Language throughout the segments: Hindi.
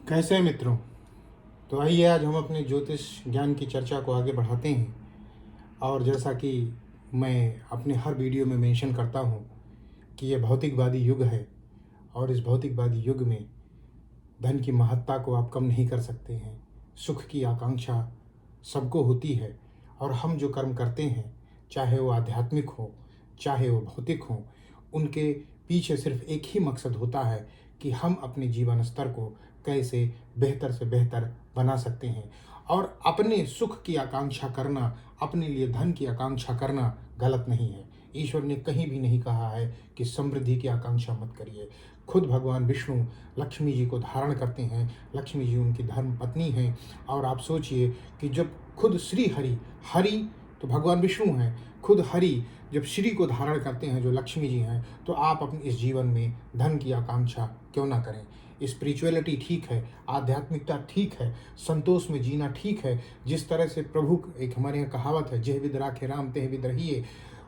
कैसे हैं मित्रों। तो आइए आज हम अपने ज्योतिष ज्ञान की चर्चा को आगे बढ़ाते हैं। और जैसा कि मैं अपने हर वीडियो में मेंशन करता हूँ कि यह भौतिकवादी युग है और इस भौतिकवादी युग में धन की महत्ता को आप कम नहीं कर सकते हैं। सुख की आकांक्षा सबको होती है और हम जो कर्म करते हैं, चाहे वो आध्यात्मिक हो चाहे वो भौतिक हो, उनके पीछे सिर्फ एक ही मकसद होता है कि हम अपने जीवन स्तर को कैसे बेहतर से बेहतर बना सकते हैं। और अपने सुख की आकांक्षा करना, अपने लिए धन की आकांक्षा करना गलत नहीं है। ईश्वर ने कहीं भी नहीं कहा है कि समृद्धि की आकांक्षा मत करिए। खुद भगवान विष्णु लक्ष्मी जी को धारण करते हैं, लक्ष्मी जी उनकी धर्म पत्नी हैं। और आप सोचिए कि जब खुद श्री हरि, हरि तो भगवान विष्णु हैं, खुद हरि जब श्री को धारण करते हैं जो लक्ष्मी जी हैं, तो आप अपने इस जीवन में धन की आकांक्षा क्यों ना करें। स्पिरिचुअलिटी ठीक है, आध्यात्मिकता ठीक है, संतोष में जीना ठीक है। जिस तरह से प्रभु, एक हमारे यहाँ कहावत है, जेह विद राखे राम तेह विद रहिए,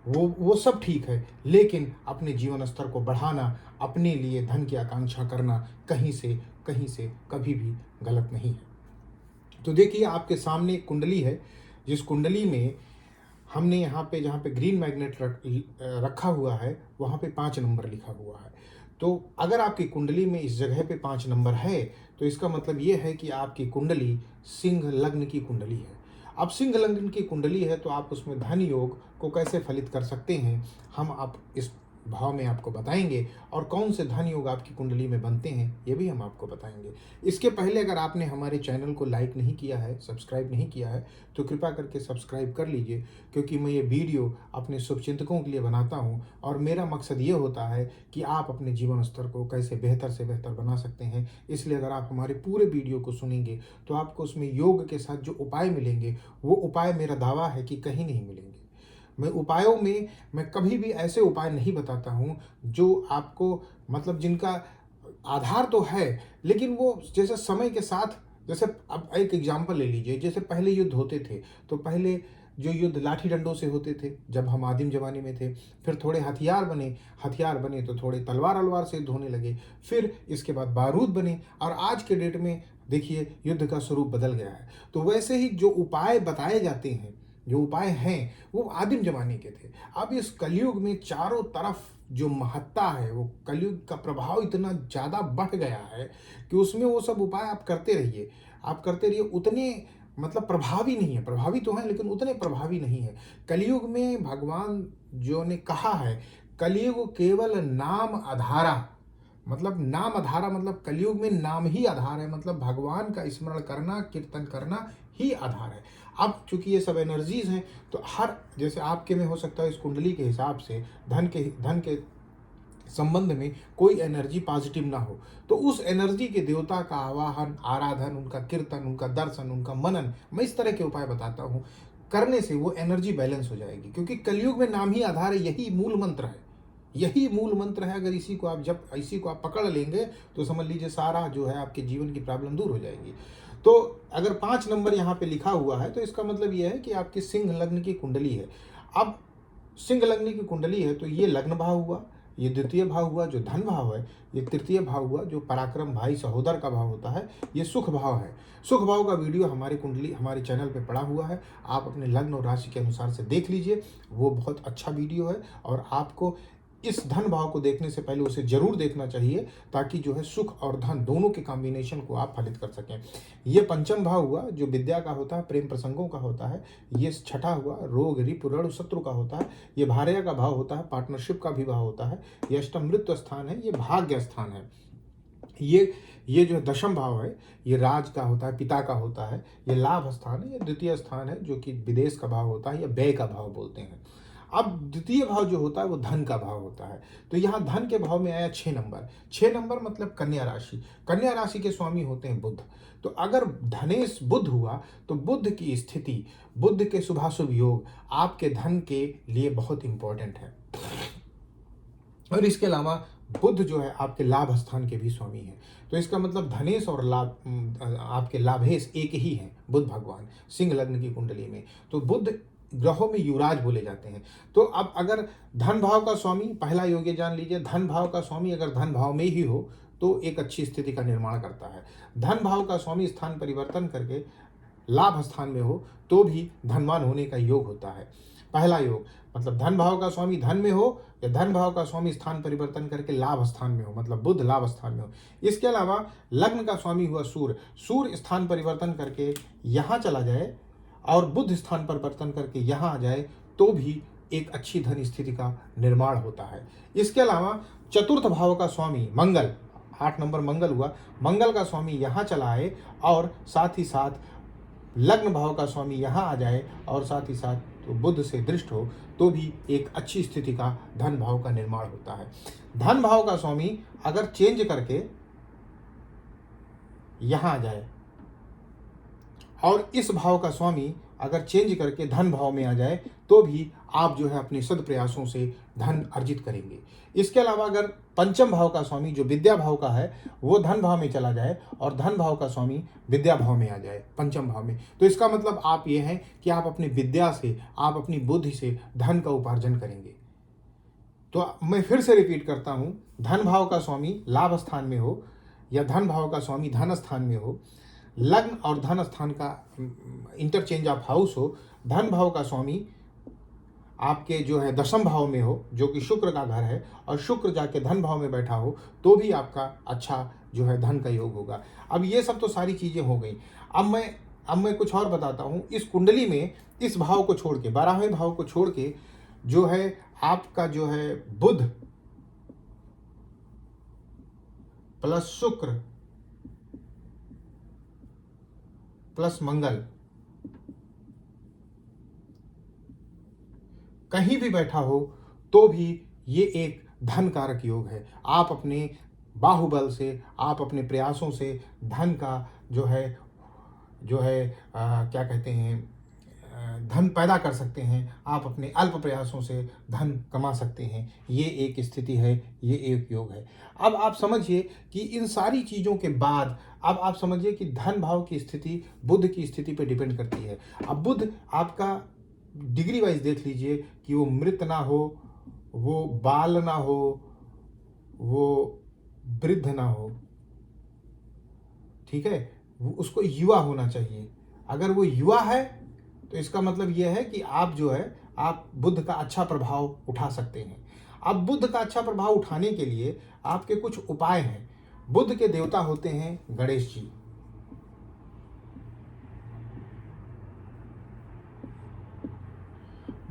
वो सब ठीक है। लेकिन अपने जीवन स्तर को बढ़ाना, अपने लिए धन की आकांक्षा करना कहीं से कभी भी गलत नहीं है। तो देखिए, आपके सामने एक कुंडली है, जिस कुंडली में हमने यहाँ पे जहाँ पे ग्रीन मैग्नेट रखा हुआ है, वहाँ पे 5 नंबर लिखा हुआ है। तो अगर आपकी कुंडली में इस जगह पे 5 नंबर है, तो इसका मतलब ये है कि आपकी कुंडली सिंह लग्न की कुंडली है। अब सिंह लग्न की कुंडली है तो आप उसमें धन योग को कैसे फलित कर सकते हैं, हम आप इस भाव में आपको बताएंगे। और कौन से धन योग आपकी कुंडली में बनते हैं, ये भी हम आपको बताएंगे। इसके पहले अगर आपने हमारे चैनल को लाइक नहीं किया है, सब्सक्राइब नहीं किया है, तो कृपया करके सब्सक्राइब कर लीजिए, क्योंकि मैं ये वीडियो अपने शुभचिंतकों के लिए बनाता हूँ और मेरा मकसद ये होता है कि आप अपने जीवन स्तर को कैसे बेहतर से बेहतर बना सकते हैं। इसलिए अगर आप हमारे पूरे वीडियो को सुनेंगे तो आपको उसमें योग के साथ जो उपाय मिलेंगे, वो उपाय मेरा दावा है कि कहीं नहीं मिलेंगे। मैं उपायों में मैं कभी भी ऐसे उपाय नहीं बताता हूँ जो आपको, मतलब जिनका आधार तो है, लेकिन वो जैसे समय के साथ, जैसे अब एक एग्जांपल ले लीजिए, जैसे पहले युद्ध होते थे तो पहले जो युद्ध लाठी डंडों से होते थे जब हम आदिम जमाने में थे, फिर थोड़े हथियार बने तो थोड़े तलवार अलवार से युद्ध होने लगे, फिर इसके बाद बारूद बने, और आज के डेट में देखिए युद्ध का स्वरूप बदल गया है। तो वैसे ही जो उपाय बताए जाते हैं, जो उपाय हैं, वो आदिम जमाने के थे। अब इस कलयुग में चारों तरफ जो महत्ता है, वो कलयुग का प्रभाव इतना ज़्यादा बढ़ गया है कि उसमें वो सब उपाय आप करते रहिए, उतने मतलब प्रभावी नहीं है। प्रभावी तो हैं लेकिन उतने प्रभावी नहीं है। कलयुग में भगवान जो ने कहा है, कलयुग केवल नाम आधारा, मतलब नाम आधारा, मतलब कलयुग में नाम ही आधार है, मतलब भगवान का स्मरण करना, कीर्तन करना ही आधार है। अब चूंकि ये सब एनर्जीज हैं, तो हर, जैसे आपके में हो सकता है इस कुंडली के हिसाब से धन के संबंध में कोई एनर्जी पॉजिटिव ना हो, तो उस एनर्जी के देवता का आवाहन, आराधन, उनका कीर्तन, उनका दर्शन, उनका मनन, मैं इस तरह के उपाय बताता हूँ, करने से वो एनर्जी बैलेंस हो जाएगी। क्योंकि कलयुग में नाम ही आधार है, यही मूल मंत्र है, यही मूल मंत्र है। अगर इसी को आप पकड़ लेंगे तो समझ लीजिए सारा जो है आपके जीवन की प्रॉब्लम दूर हो जाएगी। तो अगर 5 नंबर यहाँ पे लिखा हुआ है तो इसका मतलब यह है कि आपकी सिंह लग्न की कुंडली है। अब सिंह लग्न की कुंडली है तो ये लग्न भाव हुआ, ये द्वितीय भाव हुआ जो धन भाव है, ये तृतीय भाव हुआ जो पराक्रम भाई सहोदर का भाव होता है, ये सुख भाव है। सुख भाव का वीडियो हमारे चैनल पे पड़ा हुआ है, आप अपने लग्न और राशि के अनुसार से देख लीजिए, वो बहुत अच्छा वीडियो है। और आपको इस धन भाव को देखने से पहले उसे जरूर देखना चाहिए, ताकि जो है सुख और धन दोनों के कॉम्बिनेशन को आप फलित कर सकें। ये पंचम भाव हुआ जो विद्या का होता है, प्रेम प्रसंगों का होता है। ये छठा हुआ रोग रिपु ऋण शत्रु का होता है। ये भार्या का भाव होता है, पार्टनरशिप का भी भाव होता है। ये अष्टम मृत्यु स्थान है, ये भाग्य स्थान है। ये जो दशम भाव है, ये राज का होता है, पिता का होता है। ये लाभ स्थान है, ये द्वितीय स्थान है जो कि विदेश का भाव होता है या व्यय का भाव बोलते हैं। अब द्वितीय भाव जो होता है वो धन का भाव होता है। तो यहाँ धन के भाव में आया 6 नंबर। 6 नंबर मतलब कन्या राशि। कन्या राशि के स्वामी होते हैं बुध। तो अगर धनेश बुध हुआ तो बुध की स्थिति, बुध के शुभाशुभ योग आपके धन के लिए बहुत इंपॉर्टेंट है। और इसके अलावा बुध जो है आपके लाभ स्थान के भी स्वामी हैं। तो इसका मतलब धनेश और लाभ, आपके लाभेश एक ही हैं बुध भगवान सिंह लग्न की कुंडली में। तो बुध ग्रहों में युवराज बोले जाते हैं। तो अब अगर धन भाव का स्वामी, पहला योग जान लीजिए, धन भाव का स्वामी अगर धन भाव में ही हो तो एक अच्छी स्थिति का निर्माण करता है। धन भाव का स्वामी स्थान परिवर्तन करके लाभ स्थान में हो तो भी धनवान होने का योग होता है। पहला योग मतलब धन भाव का स्वामी धन में हो या धन भाव का स्वामी स्थान परिवर्तन करके लाभ स्थान में हो, मतलब बुध लाभ स्थान में हो। इसके अलावा लग्न का स्वामी हुआ सूर्य, सूर्य स्थान परिवर्तन करके यहाँ चला जाए और बुध स्थान परिवर्तन करके यहाँ आ जाए तो भी एक अच्छी धन स्थिति का निर्माण होता है। इसके अलावा चतुर्थ भाव का स्वामी मंगल, 8 नंबर मंगल हुआ, मंगल का स्वामी यहाँ चला आए और साथ ही साथ लग्न भाव का स्वामी यहाँ आ जाए और साथ ही साथ तो बुध से दृष्ट हो तो भी एक अच्छी स्थिति का धन भाव का निर्माण होता है। धन भाव का स्वामी अगर चेंज करके यहाँ आ जाए और इस भाव का स्वामी अगर चेंज करके धन भाव में आ जाए तो भी आप जो है अपने सद प्रयासों से धन अर्जित करेंगे। इसके अलावा अगर पंचम भाव का स्वामी जो विद्या भाव का है वो धन भाव में चला जाए और धन भाव का स्वामी विद्या भाव में आ जाए पंचम भाव में, तो इसका मतलब आप ये हैं कि आप अपनी विद्या से, आप अपनी बुद्धि से धन का उपार्जन करेंगे। तो मैं फिर से रिपीट करता हूँ, धन भाव का स्वामी लाभ स्थान में हो या धन भाव का स्वामी धन स्थान में हो, लग्न और धन स्थान का इंटरचेंज ऑफ हाउस हो, धन भाव का स्वामी आपके जो है दशम भाव में हो जो कि शुक्र का घर है और शुक्र जाके धन भाव में बैठा हो तो भी आपका अच्छा जो है धन का योग होगा। अब ये सब तो सारी चीज़ें हो गई। अब मैं कुछ और बताता हूँ। इस कुंडली में इस भाव को छोड़ के, 12वें भाव को छोड़ के जो है आपका जो है बुध प्लस शुक्र प्लस मंगल कहीं भी बैठा हो तो भी ये एक धन कारक योग है। आप अपने बाहुबल से, आप अपने प्रयासों से धन का जो है क्या कहते हैं धन पैदा कर सकते हैं। आप अपने अल्प प्रयासों से धन कमा सकते हैं। ये एक स्थिति है, ये एक योग है। अब आप समझिए कि इन सारी चीज़ों के बाद अब आप समझिए कि धन भाव की स्थिति बुध की स्थिति पर डिपेंड करती है। अब बुध आपका डिग्री वाइज देख लीजिए कि वो मृत ना हो, वो बाल ना हो, वो वृद्ध ना हो, ठीक है, वो उसको युवा होना चाहिए। अगर वो युवा है तो इसका मतलब ये है कि आप जो है आप बुध का अच्छा प्रभाव उठा सकते हैं। अब बुध का अच्छा प्रभाव उठाने के लिए आपके कुछ उपाय हैं। बुध के देवता होते हैं गणेश जी।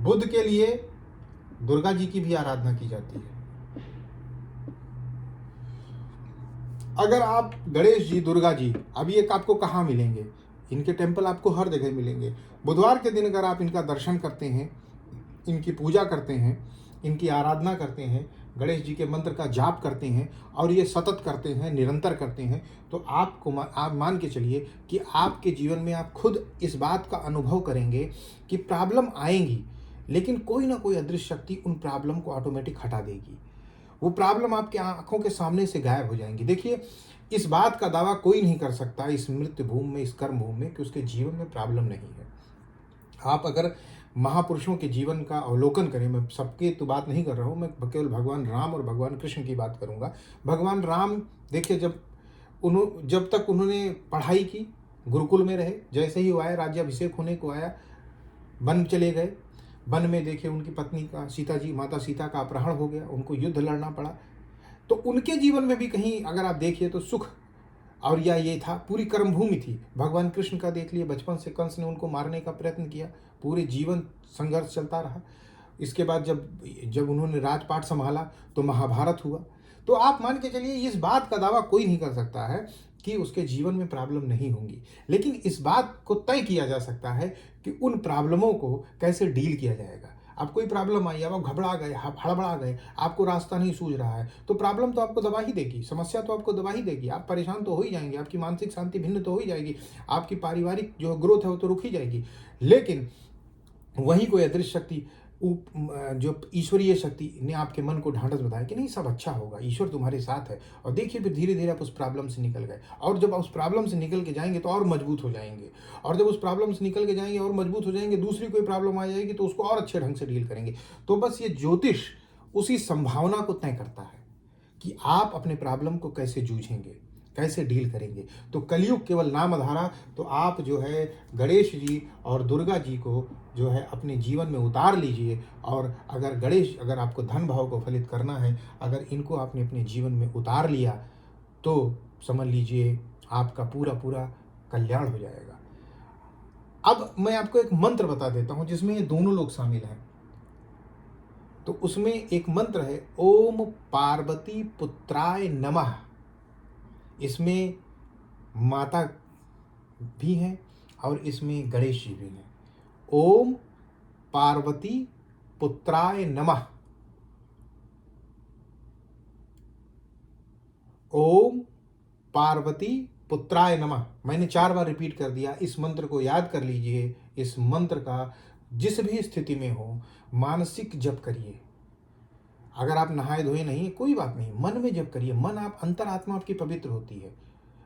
बुध के लिए दुर्गा जी की भी आराधना की जाती है। अगर आप गणेश जी, दुर्गा जी, अब ये आपको कहाँ मिलेंगे? इनके टेम्पल आपको हर जगह मिलेंगे। बुधवार के दिन अगर आप इनका दर्शन करते हैं, इनकी पूजा करते हैं, इनकी आराधना करते हैं, गणेश जी के मंत्र का जाप करते हैं और ये सतत करते हैं, निरंतर करते हैं, तो आप मान के चलिए कि आपके जीवन में आप खुद इस बात का अनुभव करेंगे कि प्रॉब्लम आएंगी लेकिन कोई ना कोई अदृश्य शक्ति उन प्रॉब्लम को ऑटोमेटिक हटा देगी। वो प्रॉब्लम आपके आंखों के सामने से गायब हो जाएंगी। देखिए, इस बात का दावा कोई नहीं कर सकता इस मृत्यु भूमि में, इस कर्म भूमि में, कि उसके जीवन में प्रॉब्लम नहीं है। आप अगर महापुरुषों के जीवन का अवलोकन करें, मैं सबके तो बात नहीं कर रहा हूँ, मैं केवल भगवान राम और भगवान कृष्ण की बात करूँगा। भगवान राम देखिए, जब तक उन्होंने पढ़ाई की, गुरुकुल में रहे, जैसे ही वो आए, राज्याभिषेक होने को आया, वन चले गए। वन में देखिए उनकी पत्नी का, सीता जी, माता सीता का अपहरण हो गया, उनको युद्ध लड़ना पड़ा। तो उनके जीवन में भी कहीं अगर आप देखिए तो सुख और या ये था, पूरी कर्मभूमि थी। भगवान कृष्ण का देख लिए, बचपन से कंस ने उनको मारने का प्रयत्न किया, पूरे जीवन संघर्ष चलता रहा। इसके बाद जब उन्होंने राजपाट संभाला तो महाभारत हुआ। तो आप मान के चलिए, इस बात का दावा कोई नहीं कर सकता है कि उसके जीवन में प्रॉब्लम नहीं होंगी, लेकिन इस बात को तय किया जा सकता है कि उन प्रॉब्लमों को कैसे डील किया जाएगा। अब कोई प्रॉब्लम आई, अब आप घबरा गए, हड़बड़ा गए, आपको रास्ता नहीं सूझ रहा है, तो प्रॉब्लम तो आपको दबा ही देगी, समस्या तो आपको दबा ही देगी। आप परेशान तो हो ही जाएंगे, आपकी मानसिक शांति भिन्न तो हो ही जाएगी, आपकी पारिवारिक जो ग्रोथ है वो तो रुक ही जाएगी। लेकिन वही कोई अदृश्य शक्ति, जो ईश्वरीय शक्ति ने आपके मन को ढांढस बताया कि नहीं, सब अच्छा होगा, ईश्वर तुम्हारे साथ है। और देखिए, फिर धीरे धीरे आप उस प्रॉब्लम से निकल गए, और जब उस प्रॉब्लम से निकल के जाएंगे तो और मजबूत हो जाएंगे, और जब उस प्रॉब्लम से निकल के जाएंगे और मजबूत हो जाएंगे, दूसरी कोई प्रॉब्लम आ जाएगी तो उसको और अच्छे ढंग से डील करेंगे। तो बस ये ज्योतिष उसी संभावना को तय करता है कि आप अपने प्रॉब्लम को कैसे जूझेंगे, कैसे डील करेंगे। तो कलयुग केवल नाम आधारा, तो आप जो है गणेश जी और दुर्गा जी को जो है अपने जीवन में उतार लीजिए। और अगर आपको धन भाव को फलित करना है, अगर इनको आपने अपने जीवन में उतार लिया, तो समझ लीजिए आपका पूरा पूरा कल्याण हो जाएगा। अब मैं आपको एक मंत्र बता देता हूं जिसमें ये दोनों लोग शामिल हैं। तो उसमें एक मंत्र है, ओम पार्वती पुत्राय नमः। इसमें माता भी हैं और इसमें गणेश जी भी हैं। ओम पार्वती पुत्राय नमः। ओम पार्वती पुत्राय नमः। मैंने 4 बार रिपीट कर दिया। इस मंत्र को याद कर लीजिए। इस मंत्र का जिस भी स्थिति में हो मानसिक जप करिए। अगर आप नहाए धोए नहीं, कोई बात नहीं, मन में जप करिए। मन आप अंतरात्मा आपकी पवित्र होती है,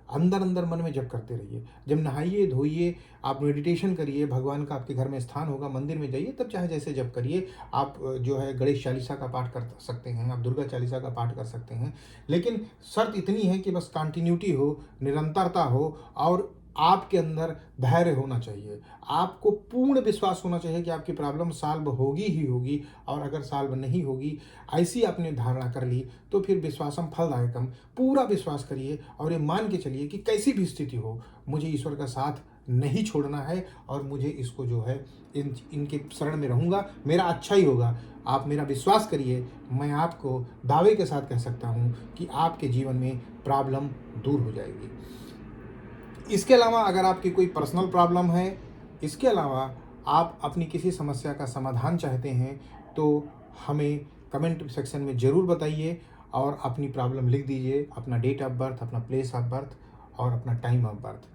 अंदर अंदर मन में जप करते रहिए। जब नहाइए धोइए आप मेडिटेशन करिए, भगवान का आपके घर में स्थान होगा, मंदिर में जाइए, तब चाहे जैसे जप करिए। आप जो है गणेश चालीसा का पाठ कर सकते हैं, आप दुर्गा चालीसा का पाठ कर सकते हैं। लेकिन शर्त इतनी है कि बस कंटिन्यूटी हो, निरंतरता हो और आपके अंदर धैर्य होना चाहिए। आपको पूर्ण विश्वास होना चाहिए कि आपकी प्रॉब्लम सॉल्व होगी ही होगी। और अगर सॉल्व नहीं होगी, ऐसी आपने धारणा कर ली, तो फिर विश्वासम फलदायकम। पूरा विश्वास करिए और ये मान के चलिए कि कैसी भी स्थिति हो, मुझे ईश्वर का साथ नहीं छोड़ना है और मुझे इसको जो है इनके शरण में रहूँगा, मेरा अच्छा ही होगा। आप मेरा विश्वास करिए, मैं आपको दावे के साथ कह सकता हूँ कि आपके जीवन में प्रॉब्लम दूर हो जाएगी। इसके अलावा अगर आपकी कोई पर्सनल प्रॉब्लम है, इसके अलावा आप अपनी किसी समस्या का समाधान चाहते हैं, तो हमें कमेंट सेक्शन में ज़रूर बताइए और अपनी प्रॉब्लम लिख दीजिए, अपना डेट ऑफ बर्थ, अपना प्लेस ऑफ बर्थ और अपना टाइम ऑफ बर्थ।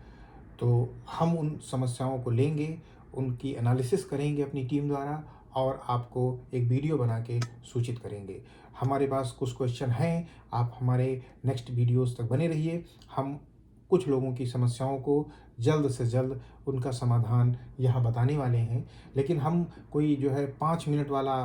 तो हम उन समस्याओं को लेंगे, उनकी एनालिसिस करेंगे अपनी टीम द्वारा और आपको एक वीडियो बना के सूचित करेंगे। हमारे पास कुछ क्वेश्चन हैं, आप हमारे नेक्स्ट वीडियोस तक बने रहिए। हम कुछ लोगों की समस्याओं को जल्द से जल्द उनका समाधान यहाँ बताने वाले हैं। लेकिन हम कोई जो है 5 मिनट वाला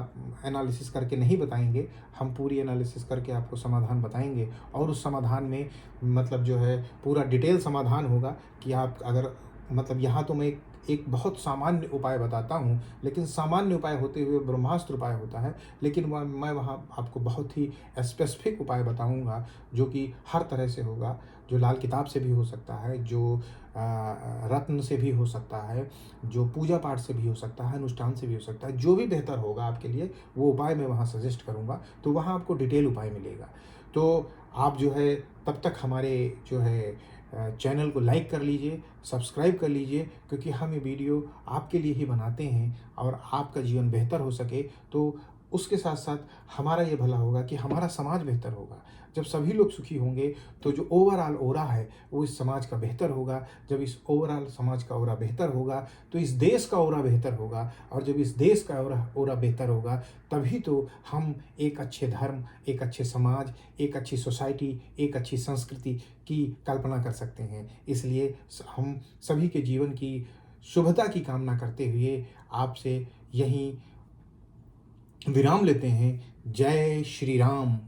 एनालिसिस करके नहीं बताएंगे, हम पूरी एनालिसिस करके आपको समाधान बताएंगे। और उस समाधान में मतलब जो है पूरा डिटेल समाधान होगा कि आप अगर मतलब यहाँ तो मैं एक बहुत सामान्य उपाय बताता हूँ, लेकिन सामान्य उपाय होते हुए ब्रह्मास्त्र उपाय होता है। लेकिन मैं वहाँ आपको बहुत ही स्पेसिफिक उपाय बताऊँगा जो कि हर तरह से होगा, जो लाल किताब से भी हो सकता है, जो रत्न से भी हो सकता है, जो पूजा पाठ से भी हो सकता है, अनुष्ठान से भी हो सकता है। जो भी बेहतर होगा आपके लिए वो उपाय मैं वहाँ सजेस्ट करूँगा, तो वहाँ आपको डिटेल उपाय मिलेगा। तो आप जो है तब तक हमारे जो है चैनल को लाइक कर लीजिए, सब्सक्राइब कर लीजिए, क्योंकि हम ये वीडियो आपके लिए ही बनाते हैं और आपका जीवन बेहतर हो सके। तो उसके साथ साथ हमारा ये भला होगा कि हमारा समाज बेहतर होगा। जब सभी लोग सुखी होंगे तो जो ओवरऑल ओरा है वो इस समाज का बेहतर होगा। जब इस ओवरऑल समाज का ओरा बेहतर होगा तो इस देश का ओरा बेहतर होगा। और जब इस देश का ओरा बेहतर होगा तभी तो हम एक अच्छे धर्म, एक अच्छे समाज, एक अच्छी सोसाइटी, एक अच्छी संस्कृति की कल्पना कर सकते हैं। इसलिए हम सभी के जीवन की शुभता की कामना करते हुए आपसे यहीं विराम लेते हैं। जय श्री राम।